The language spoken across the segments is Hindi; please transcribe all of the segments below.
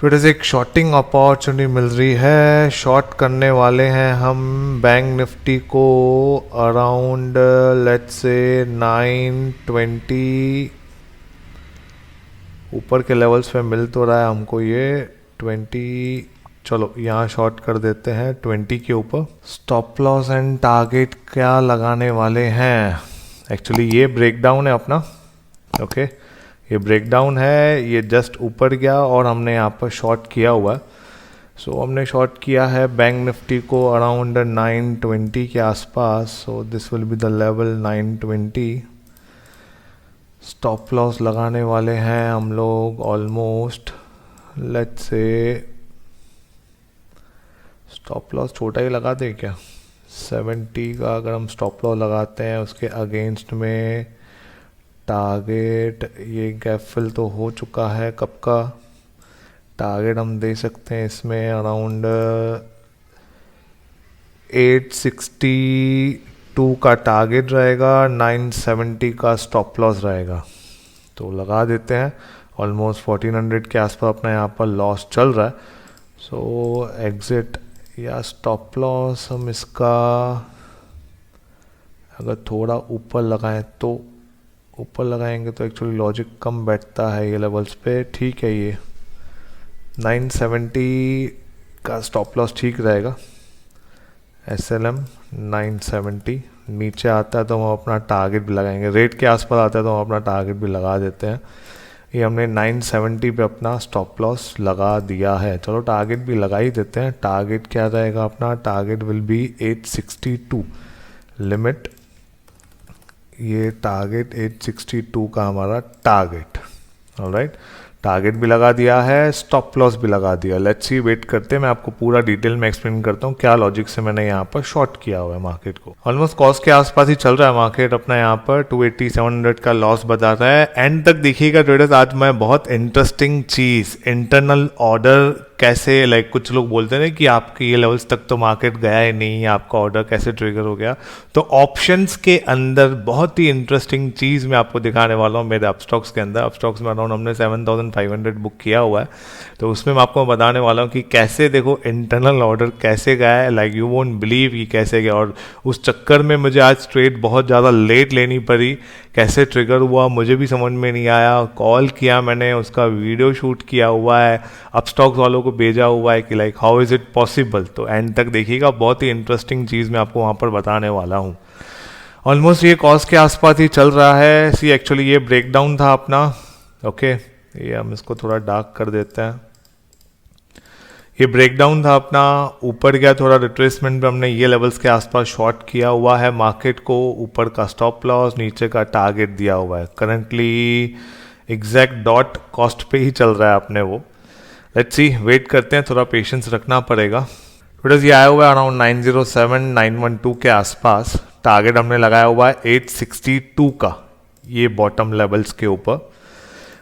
फिर से एक शॉर्टिंग अपॉर्चुनिटी मिल रही है, शॉर्ट करने वाले हैं हम बैंक निफ्टी को अराउंड लेट्स से 920 ऊपर के लेवल्स पे मिल तो रहा है हमको ये 20। चलो यहाँ शॉर्ट कर देते हैं 20 के ऊपर। स्टॉप लॉस एंड टारगेट क्या लगाने वाले हैं? एक्चुअली ये ब्रेकडाउन है अपना, ओके ये ब्रेकडाउन है, ये जस्ट ऊपर गया और हमने यहाँ पर शॉर्ट किया हुआ है। सो हमने शॉर्ट किया है बैंक निफ्टी को अराउंड 920 के आसपास। So this will be the level 920। Stop loss लगाने वाले हैं हम लोग almost let's say, stop loss छोटा ही लगा दे क्या, 70 का अगर हम स्टॉप लॉस लगाते हैं उसके अगेंस्ट में टारगेट, ये गैप फिल तो हो चुका है कब का, टारगेट हम दे सकते हैं इसमें अराउंड 862 का टारगेट रहेगा, 970 का स्टॉप लॉस रहेगा। तो लगा देते हैं ऑलमोस्ट 1400 के आसपास अपना यहाँ पर लॉस चल रहा है। सो एग्जिट या स्टॉप लॉस हम इसका अगर थोड़ा ऊपर लगाएं तो, ऊपर लगाएंगे तो एक्चुअली लॉजिक कम बैठता है ये लेवल्स पे। ठीक है, ये 970 का स्टॉप लॉस ठीक रहेगा। SLM 970 नीचे आता है तो हम अपना टारगेट भी लगाएंगे, रेट के आसपास आता है तो हम अपना टारगेट भी लगा देते हैं। ये हमने 970 पे अपना स्टॉप लॉस लगा दिया है। चलो टारगेट भी लगा ही देते हैं। टारगेट क्या रहेगा अपना? टारगेट विल बी 862 लिमिट, ये टारगेट 862 का हमारा टारगेट। ऑलराइट, टारगेट भी लगा दिया है, स्टॉप लॉस भी लगा दिया। लेट्स सी, वेट करते हैं, मैं आपको पूरा डिटेल में एक्सप्लेन करता हूँ क्या लॉजिक से मैंने यहाँ पर शॉर्ट किया हुआ है मार्केट को। ऑलमोस्ट कॉस्ट के आसपास ही चल रहा है मार्केट अपना, यहाँ पर 280 700 का लॉस बता रहा है। एंड तक देखिएगा ट्रेडर्स, आज मैं बहुत इंटरेस्टिंग चीज़, इंटरनल ऑर्डर कैसे, लाइक कुछ लोग बोलते हैं कि आपके ये लेवल्स तक तो मार्केट गया ही नहीं, आपका ऑर्डर कैसे ट्रिगर हो गया। तो ऑप्शंस के अंदर बहुत ही इंटरेस्टिंग चीज़ मैं आपको दिखाने वाला हूँ मेरे अपस्टॉक्स के अंदर। अपस्टॉक्स में अराउंड हमने 7500 बुक किया हुआ है, तो उसमें मैं आपको बताने वाला हूँ कि कैसे देखो इंटरनल ऑर्डर कैसे गया है, लाइक यू वोंट बिलीव कि कैसे गया। और उस चक्कर में मुझे आज ट्रेड बहुत ज़्यादा लेट लेनी पड़ी, कैसे ट्रिगर हुआ मुझे भी समझ में नहीं आया। कॉल किया मैंने, उसका वीडियो शूट किया हुआ है, अपस्टॉक्स वालों को भेजा हुआ है कि like how is it possible. तो एंड तक देखिएगा, बहुत ही इंटरेस्टिंग चीज़ मैं आपको वहाँ पर बताने वाला हूँ। ऑलमोस्ट ये कॉस्ट के आसपास ही चल रहा है। सी एक्चुअली ये ब्रेकडाउन था अपना, ओके ये हम इसको थोड़ा डार्क कर देते हैं। ये ब्रेकडाउन था अपना, ऊपर गया थोड़ा रिट्रेसमेंट पे, हमने ये लेवल्स के आसपास शॉर्ट किया हुआ है मार्केट को, ऊपर का स्टॉप लॉस, नीचे का टारगेट दिया हुआ है। करंटली एग्जैक्ट डॉट कॉस्ट पे ही चल रहा है अपने वो। लेट्स सी, वेट करते हैं, थोड़ा पेशेंस रखना पड़ेगा। फिर ये आया हुआ है अराउंड 907 912 के आसपास। टारगेट हमने लगाया हुआ है 862 का, ये बॉटम लेवल्स के ऊपर।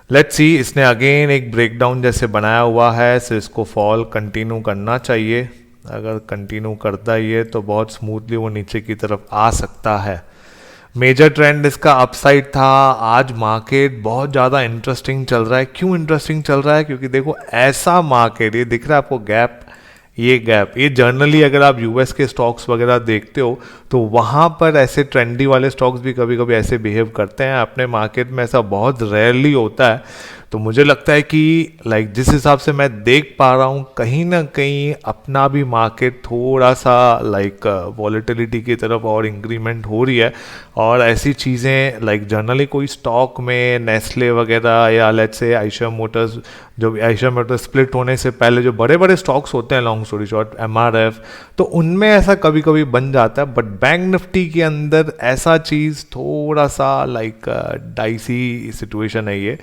लेट्स सी, इसने अगेन एक ब्रेकडाउन जैसे बनाया हुआ है, सो इसको फॉल कंटिन्यू करना चाहिए। अगर कंटिन्यू करता ही है तो बहुत स्मूथली वो नीचे की तरफ आ सकता है। मेजर ट्रेंड इसका अपसाइड था। आज मार्केट बहुत ज़्यादा इंटरेस्टिंग चल रहा है। क्यों इंटरेस्टिंग चल रहा है? क्योंकि देखो ऐसा मार्केट, ये दिख रहा है आपको गैप, ये गैप, ये जर्नली अगर आप यूएस के स्टॉक्स वगैरह देखते हो तो वहाँ पर ऐसे ट्रेंडी वाले स्टॉक्स भी कभी कभी ऐसे बिहेव करते हैं। अपने मार्केट में ऐसा बहुत रेयरली होता है। तो मुझे लगता है कि लाइक जिस हिसाब से मैं देख पा रहा हूँ, कहीं ना कहीं अपना भी मार्केट थोड़ा सा लाइक वॉलेटिलिटी की तरफ और इंक्रीमेंट हो रही है। और ऐसी चीज़ें लाइक जनरली कोई स्टॉक में नेस्ले वगैरह या लेट्स से आयशर मोटर्स, जो आयशर मोटर्स स्प्लिट होने से पहले जो बड़े बड़े स्टॉक्स होते हैं, लॉन्ग स्टोरी शॉर्ट MRF, तो उनमें ऐसा कभी कभी बन जाता है। बट बैंक निफ्टी के अंदर ऐसा चीज़ थोड़ा सा लाइक डाइसी सिचुएशन है ये।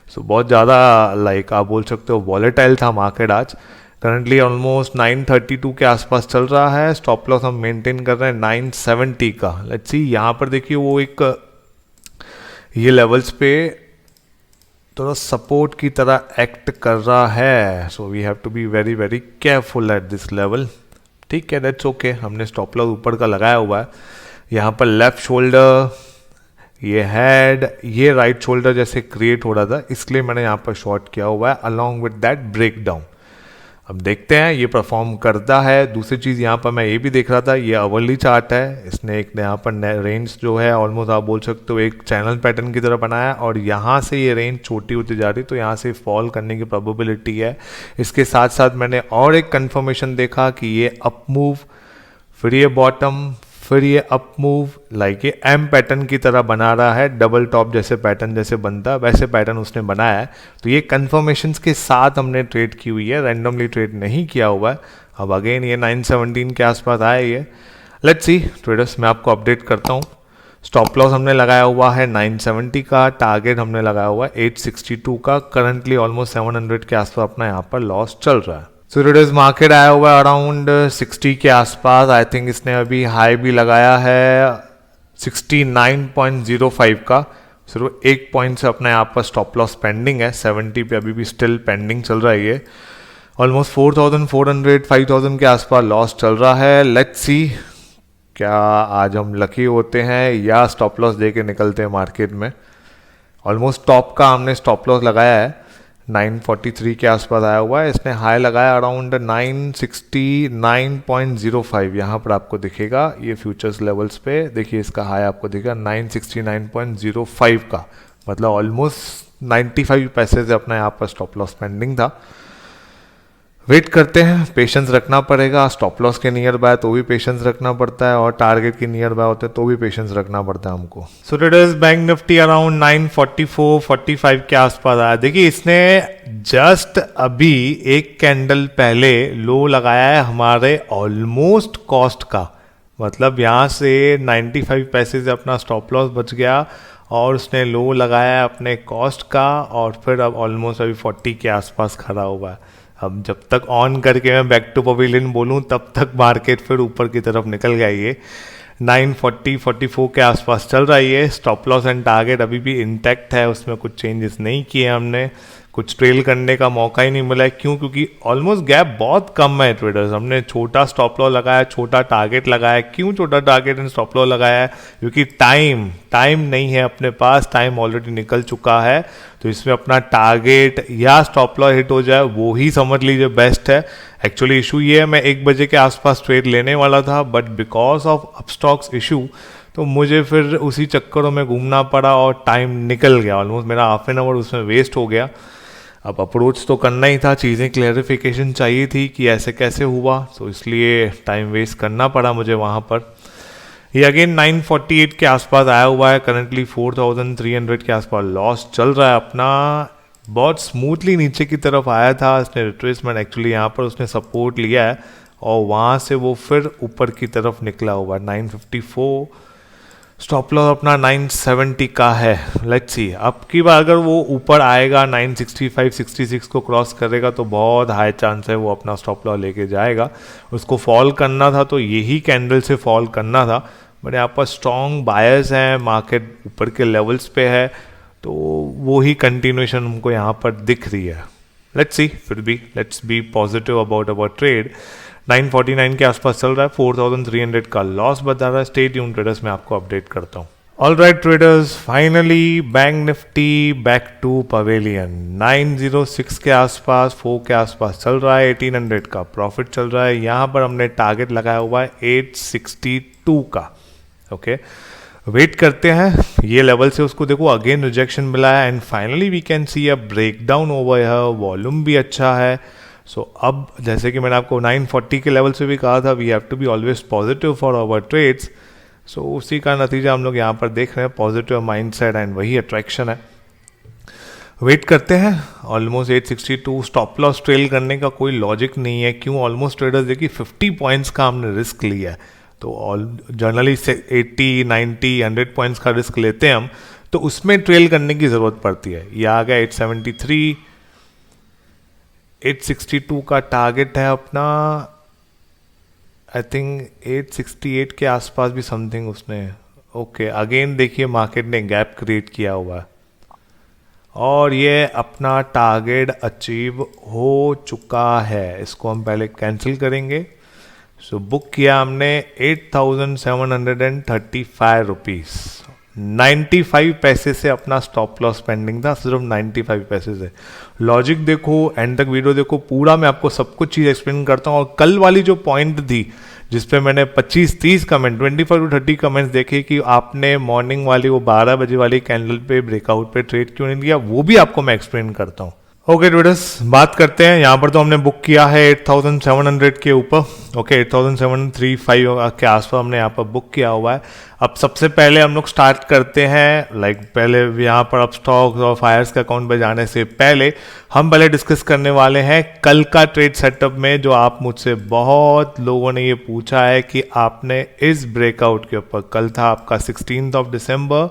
सो बहुत ज़्यादा लाइक आप बोल सकते हो वॉलेटाइल था मार्केट आज। करंटली ऑलमोस्ट 932 के आसपास चल रहा है। स्टॉप लॉस हम मेंटेन कर रहे हैं 970 का। लेट्स सी, यहाँ पर देखिए वो एक ये लेवल्स पे थोड़ा सपोर्ट की तरह एक्ट कर रहा है। So we have to be very very careful at this level. ठीक है, दैट्स ओके। हमने स्टॉप लॉस ऊपर का लगाया हुआ है। यहाँ पर लेफ्ट शोल्डर, ये हेड, ये राइट शोल्डर जैसे क्रिएट हो रहा था, इसलिए मैंने यहाँ पर शॉर्ट किया हुआ है along with that break down. अब देखते हैं ये परफॉर्म करता है। दूसरी चीज़ यहाँ पर मैं ये भी देख रहा था, ये अवर्ली चार्ट है, इसने एक यहाँ पर रेंज जो है ऑलमोस्ट आप बोल सकते हो एक चैनल पैटर्न की तरह बनाया है, और यहाँ से ये रेंज छोटी होती जा रही, तो यहाँ से फॉल करने की प्रोबेबिलिटी है। इसके साथ साथ मैंने और एक कंफर्मेशन देखा कि ये अप मूव, फिर ये बॉटम, फिर ये अप मूव, लाइक ये एम पैटर्न की तरह बना रहा है, डबल टॉप जैसे पैटर्न जैसे बनता वैसे पैटर्न उसने बनाया है। तो ये कंफर्मेशंस के साथ हमने ट्रेड की हुई है, रैंडमली ट्रेड नहीं किया हुआ है। अब अगेन ये 917 के आसपास आया ये, लेट्स सी ट्रेडर्स, मैं आपको अपडेट करता हूँ। स्टॉप लॉस हमने लगाया हुआ है 970 का, टारगेट हमने लगाया हुआ है 862 का। करंटली ऑलमोस्ट 700 के आसपास अपना यहाँ पर लॉस चल रहा है। सो टुडेज मार्केट आया हुआ है अराउंड 60 के आसपास। आई थिंक इसने अभी हाई भी लगाया है 69.05 का। सिर्फ एक पॉइंट से अपना यहाँ पर स्टॉप लॉस पेंडिंग है, 70 पे अभी भी स्टिल पेंडिंग चल रहा है। ये ऑलमोस्ट 4400 5000 के आसपास लॉस चल रहा है। लेट्स सी क्या आज हम लकी होते हैं या स्टॉप लॉस दे के निकलते हैं मार्केट में। ऑलमोस्ट टॉप का हमने स्टॉप लॉस लगाया है 943 के आसपास आया हुआ है, इसने हाई लगाया अराउंड 969.05। यहाँ पर आपको दिखेगा ये फ्यूचर्स लेवल्स पे, देखिए इसका हाई आपको दिखेगा 969.05 का, मतलब ऑलमोस्ट 95 पैसे से अपना यहाँ पर स्टॉप लॉस पेंडिंग था। वेट करते हैं, पेशेंस रखना पड़ेगा। स्टॉप लॉस के नियर बाय तो भी पेशेंस रखना पड़ता है, और टारगेट के नियर बाय होते हैं तो भी पेशेंस रखना पड़ता है हमको। So today's bank Nifty around 944-45 के आसपास आया। देखिए इसने जस्ट अभी एक कैंडल पहले लो लगाया है हमारे ऑलमोस्ट कॉस्ट का, मतलब यहाँ से 95 पैसे से अपना स्टॉप लॉस बच गया, और उसने लो लगाया है अपने कॉस्ट का, और फिर अब ऑलमोस्ट अभी 40 के आसपास खड़ा हुआ है। अब जब तक ऑन करके मैं बैक टू पवेलियन बोलूं तब तक मार्केट फिर ऊपर की तरफ निकल गया। ये 940-44 के आसपास चल रहा है। ये स्टॉप लॉस एंड टारगेट अभी भी इंटैक्ट है, उसमें कुछ चेंजेस नहीं किए हमने, कुछ ट्रेल करने का मौका ही नहीं मिला है। क्यों? क्योंकि ऑलमोस्ट गैप बहुत कम है ट्रेडर्स। हमने छोटा स्टॉप लॉस लगाया, छोटा टारगेट लगाया। क्यों छोटा टारगेट एंड स्टॉप लॉस लगाया है? क्योंकि टाइम नहीं है अपने पास, टाइम ऑलरेडी निकल चुका है। तो इसमें अपना टारगेट या स्टॉप लॉस हिट हो जाए वो ही समझ लीजिए बेस्ट है। एक्चुअली इशू ये है, मैं 1 बजे के आसपास ट्रेड लेने वाला था, but because of Upstox issue तो मुझे फिर उसी चक्करों में घूमना पड़ा और टाइम निकल गया। ऑलमोस्ट मेरा हाफ एन आवर उसमें वेस्ट हो गया। अब अप्रोच तो करना ही था, चीज़ें क्लैरिफिकेशन चाहिए थी कि ऐसे कैसे हुआ, तो इसलिए टाइम वेस्ट करना पड़ा मुझे वहाँ पर। ये अगेन 948 के आसपास आया हुआ है, करंटली 4300 के आसपास लॉस चल रहा है अपना। बहुत स्मूथली नीचे की तरफ आया था, इसने रिट्रेसमेंट एक्चुअली यहाँ पर उसने सपोर्ट लिया है, और वहाँ से वो फिर ऊपर की तरफ निकला हुआ है 954। स्टॉप लॉस अपना 970 का है। लेट्स सी अब की बार अगर वो ऊपर आएगा 965-66 को क्रॉस करेगा तो बहुत हाई चांस है वो अपना स्टॉप लॉस लेके जाएगा। उसको फॉल करना था तो यही कैंडल से फॉल करना था, बट यहाँ पर स्ट्रॉन्ग बायर्स हैं, मार्केट ऊपर के लेवल्स पे है, तो वो ही कंटिन्यूएशन हमको यहाँ पर दिख रही है। लेट्स सी, फिर भी let's be positive about our trade. 949 के आसपास चल रहा है, 4300 का लॉस बता रहा है। स्टे ट्यून ट्रेडर्स, मैं आपको अपडेट करता हूँ। All right traders, finally bank Nifty back to pavilion 906 के आसपास, 4 के आसपास चल रहा है, 1800 का प्रॉफिट चल रहा है। यहाँ पर हमने टारगेट लगाया हुआ है 862 का। ओके, वेट करते हैं, ये लेवल से उसको देखो अगेन रिजेक्शन मिला है, and finally we can see a break down over है। वॉल्यूम भी अच्छा है। सो अब जैसे कि मैंने आपको 940 के लेवल से भी कहा था, we have to be always positive for our trades. So उसी का नतीजा हम लोग यहाँ पर देख रहे हैं, पॉजिटिव माइंडसेट, एंड वही अट्रैक्शन है। वेट करते हैं। ऑलमोस्ट 862 स्टॉप लॉस ट्रेल करने का कोई लॉजिक नहीं है। क्यों? ऑलमोस्ट ट्रेडर्स देखिए 50 पॉइंट्स का हमने रिस्क लिया है, तो जनरली 80, 90, 100 पॉइंट्स का रिस्क लेते हैं हम, तो उसमें ट्रेल करने की ज़रूरत पड़ती है। ये आ गया 873, 862 का टारगेट है अपना। आई थिंक 868 के आसपास भी समथिंग उसने। ओके, अगेन देखिए मार्केट ने गैप क्रिएट किया हुआ है, और ये अपना टारगेट अचीव हो चुका है। इसको हम पहले कैंसिल करेंगे। सो बुक किया हमने 8735 रुपीज़। 95 पैसे से अपना स्टॉप लॉस पेंडिंग था, सिर्फ 95 पैसे से। लॉजिक देखो, एंड तक वीडियो देखो पूरा, मैं आपको सब कुछ चीज़ एक्सप्लेन करता हूँ। और कल वाली जो पॉइंट थी जिसपे मैंने 25-30 कमेंट, 25 to 30 कमेंट्स देखे कि आपने मॉर्निंग वाली वो 12 बजे वाली कैंडल पे ब्रेकआउट पे ट्रेड क्यों नहीं लिया, वो भी आपको मैं एक्सप्लेन करता हूँ। ओके ट्रेडर्स, बात करते हैं। यहाँ पर तो हमने बुक किया है 8700 के ऊपर, ओके 8735 के आसपास हमने यहाँ पर बुक किया हुआ है। अब सबसे पहले हम लोग स्टार्ट करते हैं, पहले यहाँ पर अब स्टॉक्स और फायर्स के अकाउंट पे जाने से पहले हम पहले डिस्कस करने वाले हैं कल का ट्रेड सेटअप में, जो आप मुझसे बहुत लोगों ने ये पूछा है कि आपने इस ब्रेकआउट के ऊपर, कल था आपका 16 दिसंबर,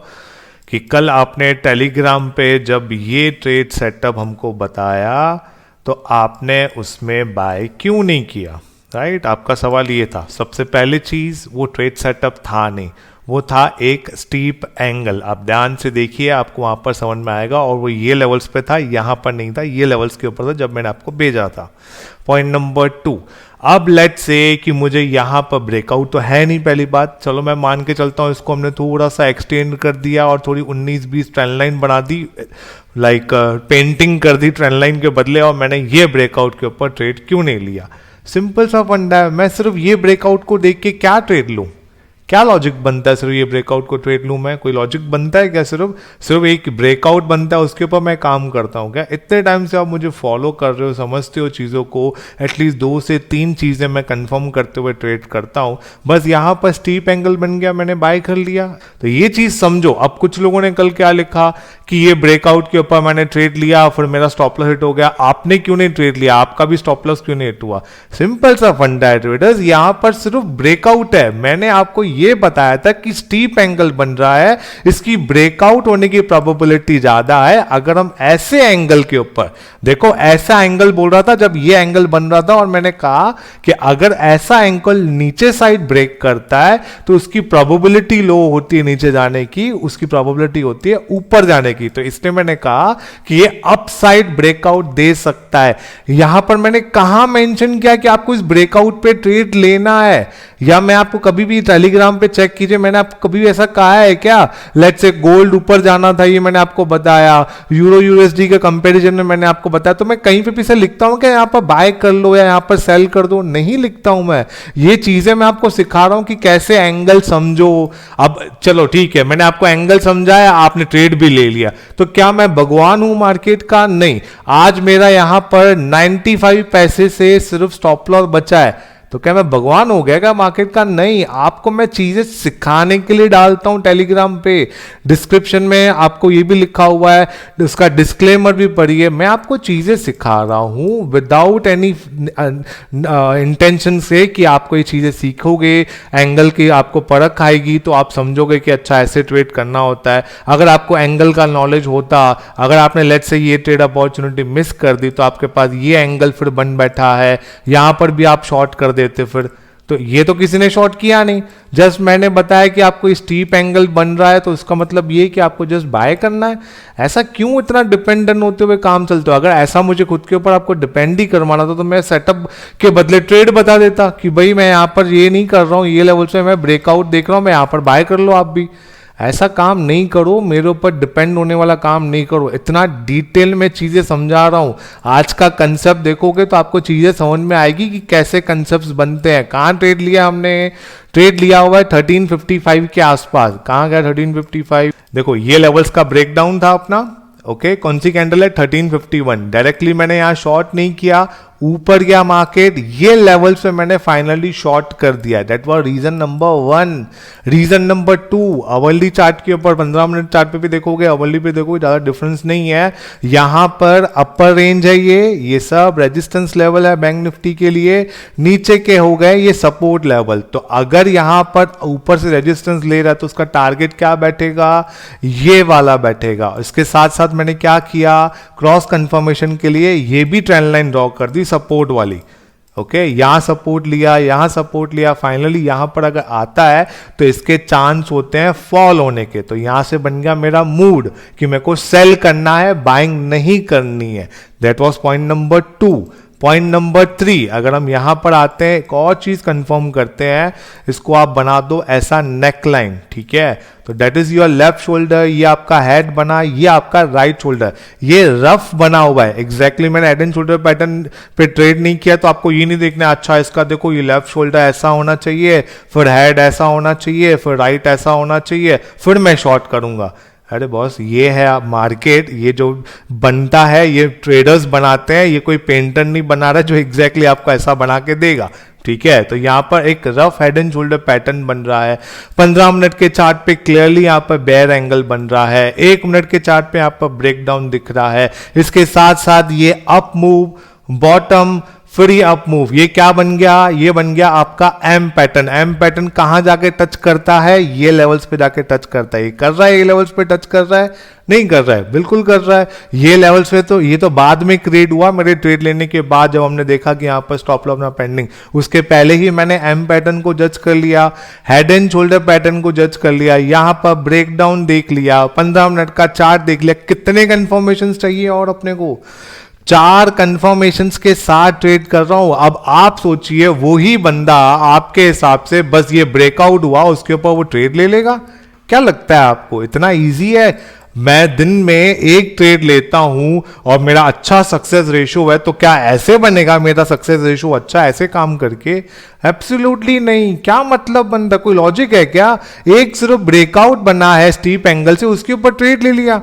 कि कल आपने टेलीग्राम पे जब ये ट्रेड सेटअप हमको बताया तो आपने उसमें बाय क्यों नहीं किया, राइट? आपका सवाल ये था। सबसे पहली चीज़, वो ट्रेड सेटअप था नहीं, वो था एक स्टीप एंगल। आप ध्यान से देखिए, आपको वहाँ पर समझ में आएगा। और वो ये लेवल्स पे था, यहाँ पर नहीं था, ये लेवल्स के ऊपर था जब मैंने आपको भेजा था। पॉइंट नंबर 2, अब लेट्स से कि मुझे यहाँ पर ब्रेकआउट तो है नहीं, पहली बात, चलो मैं मान के चलता हूँ इसको हमने थोड़ा सा एक्सटेंड कर दिया और थोड़ी 19-20 ट्रेंड लाइन बना दी, पेंटिंग कर दी ट्रेंड लाइन के बदले, और मैंने ये ब्रेकआउट के ऊपर ट्रेड क्यों नहीं लिया? सिंपल सा फंडा है, मैं सिर्फ ये ब्रेकआउट को देख के क्या ट्रेड लूँ? क्या लॉजिक बनता है सिर्फ ये ब्रेकआउट को ट्रेड लूँ मैं? कोई लॉजिक बनता है क्या? सिर्फ एक ब्रेकआउट बनता है, उसके ऊपर मैं काम करता हूँ क्या? इतने टाइम से आप मुझे फॉलो कर रहे हो, समझते हो चीज़ों को, एटलीस्ट 2 से 3 चीज़ें मैं कंफर्म करते हुए ट्रेड करता हूँ। बस यहाँ पर स्टीप एंगल बन गया, मैंने बाय कर लिया। तो ये चीज़ समझो। अब कुछ लोगों ने कल क्या लिखा कि ये ब्रेकआउट के ऊपर मैंने ट्रेड लिया, फिर मेरा स्टॉप लॉस हिट हो गया, आपने क्यों नहीं ट्रेड लिया, आपका भी स्टॉप लॉस क्यों नहीं हिट हुआ? सिंपल सा फंडा है ट्रेडर्स, यहाँ पर सिर्फ ब्रेकआउट है। मैंने आपको ये बताया था कि स्टीप एंगल बन रहा है, इसकी ब्रेकआउट होने की प्रोबेबिलिटी ज्यादा है। अगर हम ऐसे एंगल के ऊपर देखो, ऐसा एंगल बोल रहा था जब ये एंगल बन रहा था, और मैंने कहा कि अगर ऐसा एंगल नीचे साइड ब्रेक करता है तो उसकी प्रोबेबिलिटी लो होती है नीचे जाने की, उसकी प्रोबेबिलिटी होती है ऊपर जाने की। तो इसलिए मैंने कहा कि ये अप साइड ब्रेकआउट दे सकता है। यहां पर मैंने कहां मेंशन किया कि आपको इस ब्रेकआउट पे ट्रेड लेना है, या मैं आपको कभी भी टेलीग्राम पे चेक कीजिए, मैंने आपको कभी भी ऐसा कहा है क्या? लेट्स से गोल्ड ऊपर जाना था, ये मैंने आपको बताया, यूरो यूएसडी के कंपैरिजन में मैंने आपको बताया। तो मैं कहीं पे भी से लिखता हूं कि यहां पर बाय कर लो या यहां पर सेल कर दो? नहीं लिखता हूं मैं। ये चीजें मैं आपको सिखा रहा हूं कि कैसे एंगल समझो। अब चलो ठीक है, मैंने आपको एंगल समझाया, आपने ट्रेड भी ले लिया, तो क्या मैं भगवान हूं मार्केट का? नहीं। आज मेरा यहां पर 95 पैसे से सिर्फ स्टॉप लॉस बचा है, तो क्या मैं भगवान हो गया क्या मार्केट का? नहीं। आपको मैं चीजें सिखाने के लिए डालता हूं टेलीग्राम पे। डिस्क्रिप्शन में आपको ये भी लिखा हुआ है, उसका डिस्क्लेमर भी पढ़िए। मैं आपको चीजें सिखा रहा हूं विदाउट एनी इंटेंशन से कि आपको ये चीजें सीखोगे, एंगल की आपको परख आएगी तो आप समझोगे कि अच्छा ऐसे ट्रेड करना होता है। अगर आपको एंगल का नॉलेज होता, अगर आपने लेट्स से ये ट्रेड अपॉर्चुनिटी मिस कर दी, तो आपके पास ये एंगल फिर बन बैठा है, यहां पर भी आप शॉर्ट कर देते फिर। तो ये तो किसी ने शॉर्ट किया नहीं, जस्ट मैंने बताया कि आपको स्टीप एंगल बन रहा है, तो इसका मतलब ये कि आपको जस्ट बाय करना है। ऐसा क्यों इतना डिपेंडेंट होते हुए काम चलते हो? अगर ऐसा मुझे खुद के ऊपर आपको डिपेंड ही करवाना था तो मैं सेटअप के बदले ट्रेड बता देता कि भाई मैं यहाँ पर ये नहीं कर रहा हूँ, ये लेवल से मैं ब्रेकआउट देख रहा हूँ, मैं यहाँ पर बाय कर लो आप भी। ऐसा काम नहीं करो, मेरे ऊपर डिपेंड होने वाला काम नहीं करो। इतना डिटेल में चीज़ें समझा रहा हूँ। आज का कंसेप्ट देखोगे तो आपको चीज़ें समझ में आएगी कि कैसे कंसेप्ट्स बनते हैं। कहाँ ट्रेड लिया हमने? ट्रेड लिया हुआ है 1355 के आसपास। कहाँ गया 1355? देखो ये लेवल्स का ब्रेकडाउन था अपना, ओके। कौन सी कैंडल है? 1351। डायरेक्टली मैंने यहाँ शॉर्ट नहीं किया, ऊपर गया मार्केट, ये लेवल पे मैंने फाइनली शॉर्ट कर दिया। That was reason number 1। Reason number 2, hourly chart के ऊपर 15 मिनट चार्ट पे भी देखोगे, अवर्ली पे देखोगे, ज्यादा डिफरेंस नहीं है। यहां पर अपर रेंज है, ये सब रेजिस्टेंस लेवल है बैंक निफ्टी के लिए, नीचे के हो गए ये सपोर्ट लेवल। तो अगर यहां पर ऊपर से रेजिस्टेंस ले रहा है तो उसका टारगेट क्या बैठेगा? ये वाला बैठेगा। इसके साथ साथ मैंने क्या किया, क्रॉस कंफर्मेशन के लिए ये भी ट्रेंड लाइन ड्रॉ कर दी सपोर्ट वाली, ओके। यहां सपोर्ट लिया, यहां सपोर्ट लिया, फाइनली यहां पर अगर आता है तो इसके चांस होते हैं फॉल होने के। तो यहां से बन गया मेरा मूड कि मेरे को सेल करना है, बाइंग नहीं करनी है। That was point number 2। Point number 3, अगर हम यहाँ पर आते हैं एक और चीज कंफर्म करते हैं, इसको आप बना दो ऐसा नेक लाइन, ठीक है। तो that is your left shoulder, ये आपका हेड बना, ये आपका राइट शोल्डर, ये रफ बना हुआ है एग्जैक्टली। मैंने हेड एंड शोल्डर पैटर्न पे ट्रेड नहीं किया, तो आपको ये नहीं देखना अच्छा इसका देखो ये लेफ्ट शोल्डर ऐसा होना चाहिए, फिर हेड ऐसा होना चाहिए, फिर राइट ऐसा होना चाहिए, फिर मैं शॉर्ट करूंगा। अरे बॉस, ये है आप मार्केट, ये जो बनता है ये ट्रेडर्स बनाते हैं, ये कोई पेंटर नहीं बना रहा जो एग्जैक्टली आपको ऐसा बना के देगा, ठीक है। तो यहाँ पर एक rough head and shoulder pattern बन रहा है। 15 मिनट के चार्ट पे क्लियरली यहाँ पर बेयर एंगल बन रहा है। 1 मिनट के चार्ट पे यहाँ पर ब्रेकडाउन दिख रहा है। इसके साथ साथ ये अप मूव, बॉटम, फिर ये अप मूव, ये क्या बन गया, ये बन गया आपका एम पैटर्न। एम पैटर्न कहां जाके टच करता है, ये लेवल्स पे जाके टच करता है। ये कर रहा है, ये लेवल्स पे टच कर रहा है, नहीं कर रहा है, बिल्कुल कर रहा है। ये लेवल्स पे तो ये तो बाद में क्रिएट हुआ मेरे ट्रेड लेने के बाद, जब हमने देखा कि यहाँ पर स्टॉप लॉस अपना पेंडिंग, उसके पहले ही मैंने एम पैटर्न को जज कर लिया, हेड एंड शोल्डर पैटर्न को जज कर लिया, यहाँ पर ब्रेकडाउन देख लिया, 15 मिनट का चार्ट देख लिया। कितने कंफर्मेशन चाहिए और अपने को 4 कंफर्मेशंस के साथ ट्रेड कर रहा हूं। अब आप सोचिए वही बंदा आपके हिसाब से बस ये ब्रेकआउट हुआ उसके ऊपर वो ट्रेड ले लेगा? क्या लगता है आपको इतना इजी है? मैं दिन में एक ट्रेड लेता हूं और मेरा अच्छा सक्सेस रेशियो है, तो क्या ऐसे बनेगा मेरा सक्सेस रेशियो अच्छा ऐसे काम करके? एब्सोल्युटली नहीं। क्या मतलब बनता, कोई लॉजिक है क्या? एक सिर्फ ब्रेकआउट बना है स्टीप एंगल से, उसके ऊपर ट्रेड ले लिया।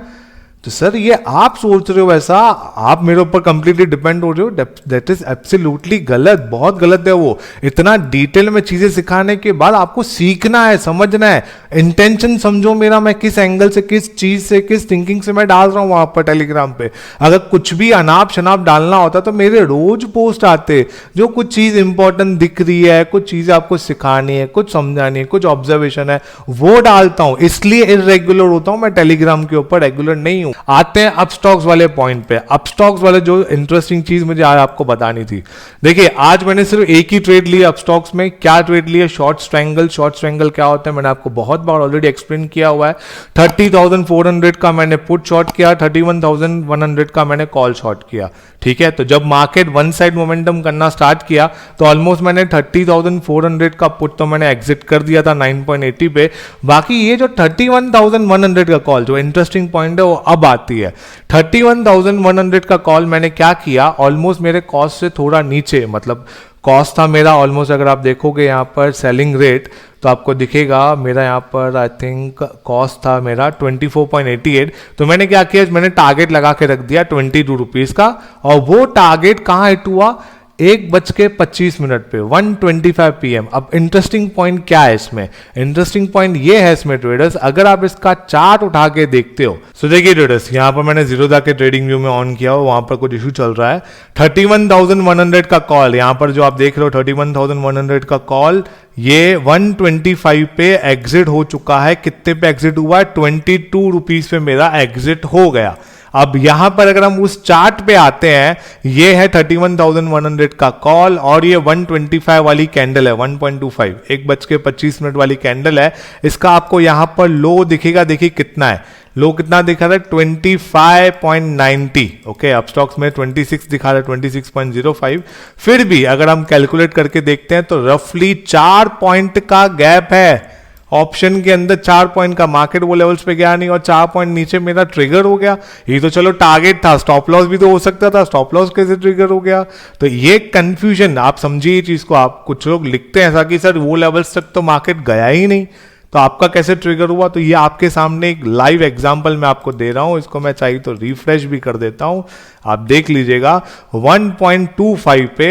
तो सर ये आप सोच रहे हो ऐसा, आप मेरे ऊपर कंप्लीटली डिपेंड हो रहे हो, दैट इज एब्सोल्युटली गलत, बहुत गलत है वो। इतना डिटेल में चीजें सिखाने के बाद आपको सीखना है, समझना है। इंटेंशन समझो मेरा, मैं किस एंगल से, किस चीज से, किस थिंकिंग से मैं डाल रहा हूं वहां पर टेलीग्राम पे। अगर कुछ भी अनाप शनाप डालना होता तो मेरे रोज पोस्ट आते, जो कुछ चीज इंपॉर्टेंट दिख रही है, कुछ चीजें आपको सिखानी है, कुछ समझानी है, कुछ ऑब्जर्वेशन है, वो डालता हूं। इसलिए इरेगुलर होता हूं मैं टेलीग्राम के ऊपर, रेगुलर नहीं हूं। आते हैं अपस्टॉक्स वाले पॉइंट पे। अपस्टॉक्स वाले जो इंटरेस्टिंग चीज मुझे आज आपको बतानी थी, देखिए आज मैंने सिर्फ एक ही ट्रेड लिया अपस्टॉक्स में। क्या ट्रेड लिया? Short strangle. शॉर्ट स्ट्रैंगल क्या होता है मैंने आपको बहुत बार ऑलरेडी एक्सप्लेन किया हुआ है। 30,400 का मैंने पुट शॉर्ट किया, 31,100 का मैंने कॉल शॉर्ट किया, ठीक है। तो जब मार्केट वन साइड मोमेंटम करना स्टार्ट किया तो ऑलमोस्ट मैंने 30,400 का पुट तो मैंने एग्जिट कर दिया था 9.80 पे। बाकी ये जो 31,100 का कॉल, जो इंटरेस्टिंग पॉइंट है वो अब आती है। 31,100 का कॉल मैंने क्या किया, ऑलमोस्ट मेरे कॉस्ट से थोड़ा नीचे, मतलब कॉस्ट था मेरा ऑलमोस्ट, अगर आप देखोगे यहाँ पर सेलिंग रेट तो आपको दिखेगा मेरा यहाँ पर आई थिंक कॉस्ट था मेरा 24.88। तो मैंने क्या किया, मैंने टारगेट लगा के रख दिया 22 रुपीज का, और वो टारगेट कहाँ हिट हुआ? 1:25 पे, 1:25 PM। अब इंटरेस्टिंग पॉइंट क्या है इसमें? इंटरेस्टिंग पॉइंट ये है इसमें ट्रेडर्स, अगर आप इसका चार्ट उठा के देखते हो, सो देखिए ट्रेडर्स, यहाँ पर मैंने जीरोधा के ट्रेडिंग व्यू में ऑन किया हो, वहां पर कुछ इशू चल रहा है। 31,100 का कॉल, यहाँ पर जो आप देख रहे हो 31,100 का कॉल, ये 125 पे एग्जिट हो चुका है। कितने पे एग्जिट हुआ है? 22 रुपीज पे मेरा एग्जिट हो गया। अब यहां पर अगर हम उस चार्ट पे आते हैं, ये है 31,100 का कॉल और ये 125 वाली कैंडल है, 1.25, 1:25 वाली कैंडल है। इसका आपको यहां पर लो दिखेगा, देखिए कितना है लो, कितना दिखा रहा है? 25.90। ओके, अपस्टॉक्स में 26 दिखा रहा है, 26.05। फिर भी अगर हम कैलकुलेट करके देखते हैं तो रफली 4 पॉइंट का गैप है ऑप्शन के अंदर। 4 पॉइंट का, मार्केट वो लेवल्स पे गया नहीं और 4 पॉइंट नीचे मेरा ट्रिगर हो गया। ये तो चलो टारगेट था, स्टॉप लॉस भी तो हो सकता था, स्टॉप लॉस कैसे ट्रिगर हो गया? तो ये कंफ्यूजन, आप समझिए ये चीज को। आप कुछ लोग लिखते हैं ऐसा कि सर वो लेवल्स तक तो मार्केट गया ही नहीं, तो आपका कैसे ट्रिगर हुआ? तो ये आपके सामने एक लाइव एग्जांपल मैं आपको दे रहा हूं, इसको मैं चाहिए तो रिफ्रेश भी कर देता हूं, आप देख लीजिएगा। 1.25 पे,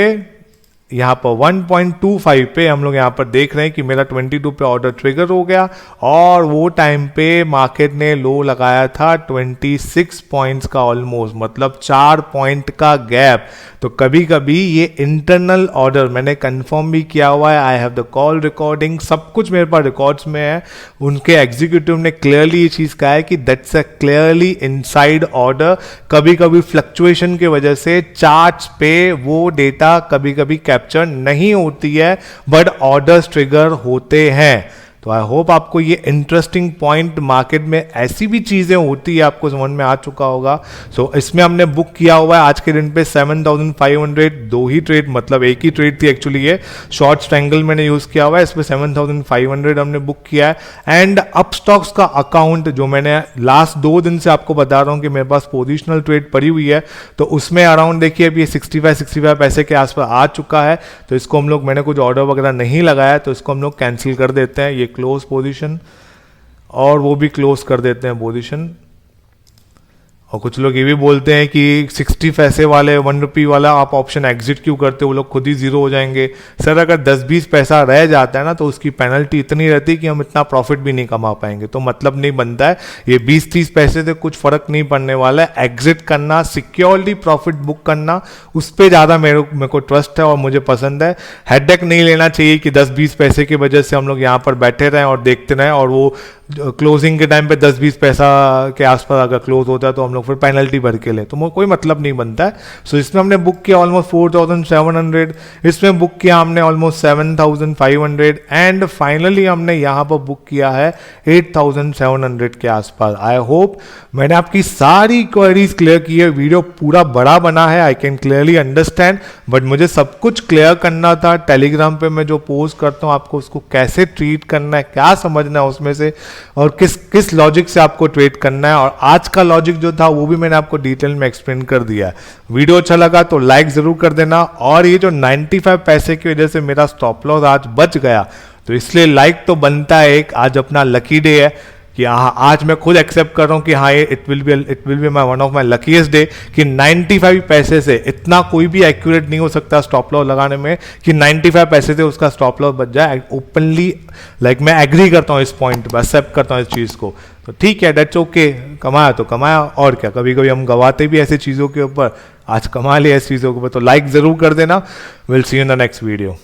यहाँ पर 1.25 पे हम लोग यहाँ पर देख रहे हैं कि मेरा 22 पे ऑर्डर ट्रिगर हो गया और वो टाइम पे मार्केट ने लो लगाया था 26 पॉइंट्स का ऑलमोस्ट, मतलब 4 पॉइंट का गैप। तो कभी कभी ये इंटरनल ऑर्डर मैंने कंफर्म भी किया हुआ है, I have the call recording, सब कुछ मेरे पास रिकॉर्ड्स में है। उनके एग्जीक्यूटिव ने क्लियरली ये चीज कहा है कि that's a clearly inside order. कभी कभी फ्लक्चुएशन की वजह से चार्ट्स पे वो डेटा कभी कभी कैप्चर नहीं होती है, बट ऑर्डर्स ट्रिगर होते हैं। तो आई होप आपको ये इंटरेस्टिंग पॉइंट मार्केट में ऐसी भी चीज़ें होती है आपको समझ में आ चुका होगा। सो इसमें हमने बुक किया हुआ है आज के दिन पे 7500, दो ही ट्रेड, मतलब एक ही ट्रेड थी एक्चुअली, ये शॉर्ट स्ट्रैंगल मैंने यूज़ किया हुआ है, इसमें 7500 हमने बुक किया है। एंड अपस्टॉक्स का अकाउंट जो मैंने लास्ट 2 दिन से आपको बता रहा हूँ कि मेरे पास पोजिशनल ट्रेड पड़ी हुई है, तो उसमें अराउंड देखिए अभी 65 पैसे के आसपास आ चुका है। तो इसको हम लोग, मैंने कुछ ऑर्डर वगैरह नहीं लगाया तो इसको हम लोग कैंसिल कर देते हैं, ये क्लोज पोजीशन, और वो भी क्लोज कर देते हैं पोजीशन। और कुछ लोग ये भी बोलते हैं कि 60 पैसे वाले 1 रुपी वाला आप ऑप्शन एग्जिट क्यों करते हो, वो लोग खुद ही जीरो हो जाएंगे। सर अगर 10-20 पैसा रह जाता है ना तो उसकी पेनल्टी इतनी रहती है कि हम इतना प्रॉफिट भी नहीं कमा पाएंगे, तो मतलब नहीं बनता है। ये 20-30 पैसे से कुछ फर्क नहीं पड़ने वाला है। एग्जिट करना, सिक्योरली प्रॉफिट बुक करना, उस पर ज़्यादा मेरे को ट्रस्ट है और मुझे पसंद है। हेडेक नहीं लेना चाहिए कि 10-20 पैसे की वजह से हम लोग यहाँ पर बैठे रहें और देखते रहें, और वो क्लोजिंग के टाइम पे 10-20 पैसा के आसपास अगर क्लोज होता है तो हम लोग फिर पेनल्टी भर के ले, तो वो कोई मतलब नहीं बनता है। सो इसमें हमने बुक किया ऑलमोस्ट 4700, इसमें बुक किया हमने ऑलमोस्ट 7500, एंड फाइनली हमने यहाँ पर बुक किया है 8700 के आसपास। आई होप मैंने आपकी सारी क्वेरीज क्लियर की है। वीडियो पूरा बड़ा बना है, I can clearly understand, but मुझे सब कुछ क्लियर करना था। टेलीग्राम पे मैं जो पोस्ट करता हूँ आपको उसको कैसे ट्रीट करना है, क्या समझना है उसमें से, और किस लॉजिक से आपको ट्रेड करना है, और आज का लॉजिक जो था वो भी मैंने आपको डिटेल में एक्सप्लेन कर दिया है। वीडियो अच्छा लगा तो लाइक जरूर कर देना, और ये जो 95 पैसे की वजह से मेरा स्टॉप लॉस आज बच गया, तो इसलिए लाइक तो बनता है। एक आज अपना लकी डे है कि हाँ, आज मैं खुद एक्सेप्ट कर रहा हूँ कि हाँ ये it will be my one of my luckiest day, कि 95 पैसे से इतना कोई भी एक्यूरेट नहीं हो सकता स्टॉप लॉस लगाने में कि 95 पैसे से उसका स्टॉप लॉस बच जाए। ओपनली लाइक मैं एग्री करता हूँ इस पॉइंट पर, एक्सेप्ट करता हूँ इस चीज़ को। तो ठीक है, डेट्स ओके, कमाया तो कमाया, और क्या, कभी कभी हम गवाते भी ऐसी चीज़ों के ऊपर, आज कमा लिया इस चीज़ों के ऊपर। तो लाइक ज़रूर कर देना। Will see you in the next video.